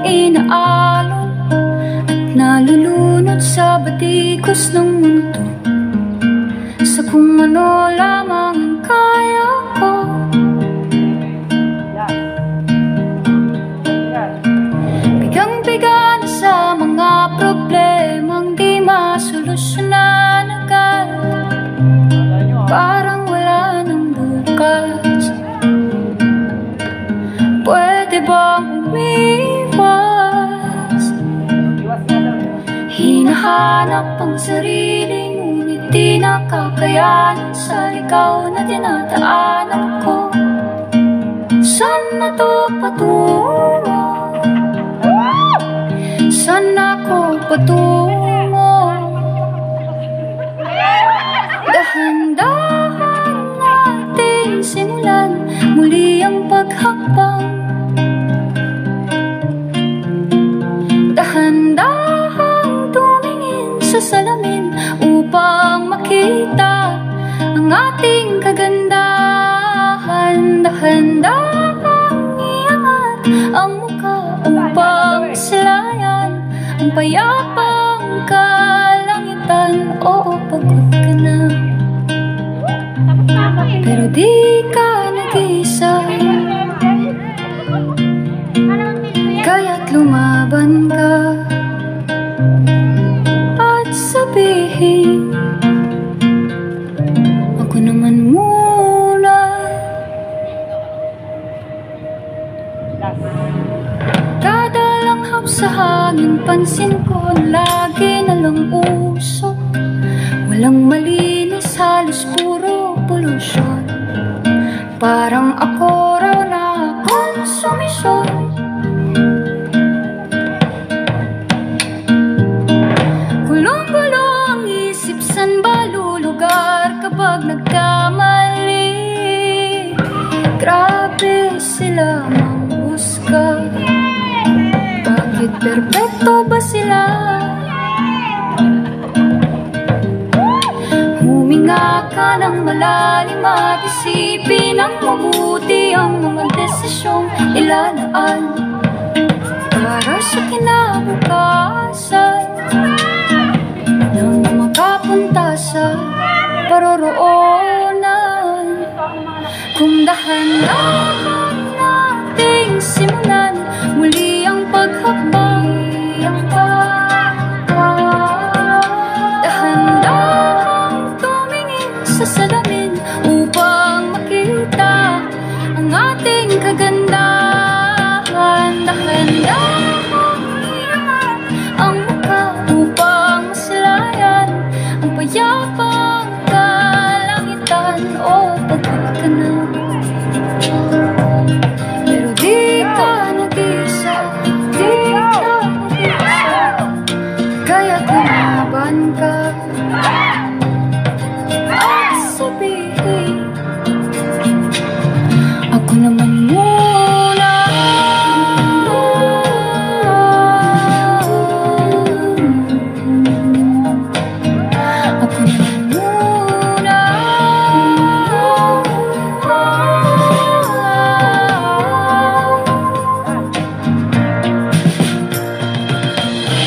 inaalon at nalulunod sa batikos ng mundo, sa kung ano lamang ang kaya ko. Bigang-biga na sa mga problemang di masolusyonan agad, parang wala nang bukas. Pwede bang umiwas? Hinahanap ang sarili, ngunit di nakakayanan sa ligaw na dinadaanan ko. Saan na to patungo? Saan ako patungo? Dahan-dahan natin simulan muli ang paghakbang. Dahan-dahan tumingin sa salamin upang makita ang ating kagandahan. Dahan-dahan iangat ang mukha upang silayan ang payapang kalangitan. Oo, pagod ka na, pero di ka nag-iisa, kaya't lumaban ka at sabihin, ako naman muna. Kada langhap sa hangin, pansin ko lagi na lang usok. Walang malinis, halos puro polusyon. Parang ako raw na konsumisyon. Gulong-gulo ang isip, san ba lulugar kapag nagkamali? Grabe sila manghusga, bakit perpekto ba sila? Huminga ka ng malalim at isipin ang mabuti ang mga desisyong ilalaan para sa kinabukasan, nang makapunta sa paroroonan. Kung dahan-dahan nating simulan muli ang paghakbang, dahan-dahan tumingin sa salamin upang makita ang ating kagandahan. Dahan-dahan iangat ang mukha upang masilayan ang payapang kalangitan. O, pagod ka na, pero di ka nag-isa, di ka nag-isa, kaya't lumaban ka at sabihin, ako naman muna. Ako naman muna.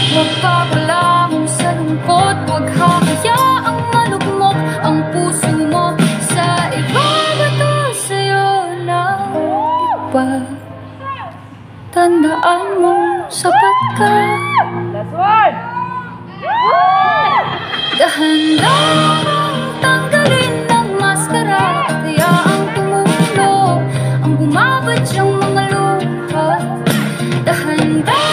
Huwag papalamong sa lungkot, huwag hahayaang malugmok ang puso mo sa ibabato sa'yo na iba. Tandaan mo, sapat ka. Dahan-dahan tanggalin ang maskara, kaya ang tumulo ang bumabad siyang mga luha. Dahan-dahan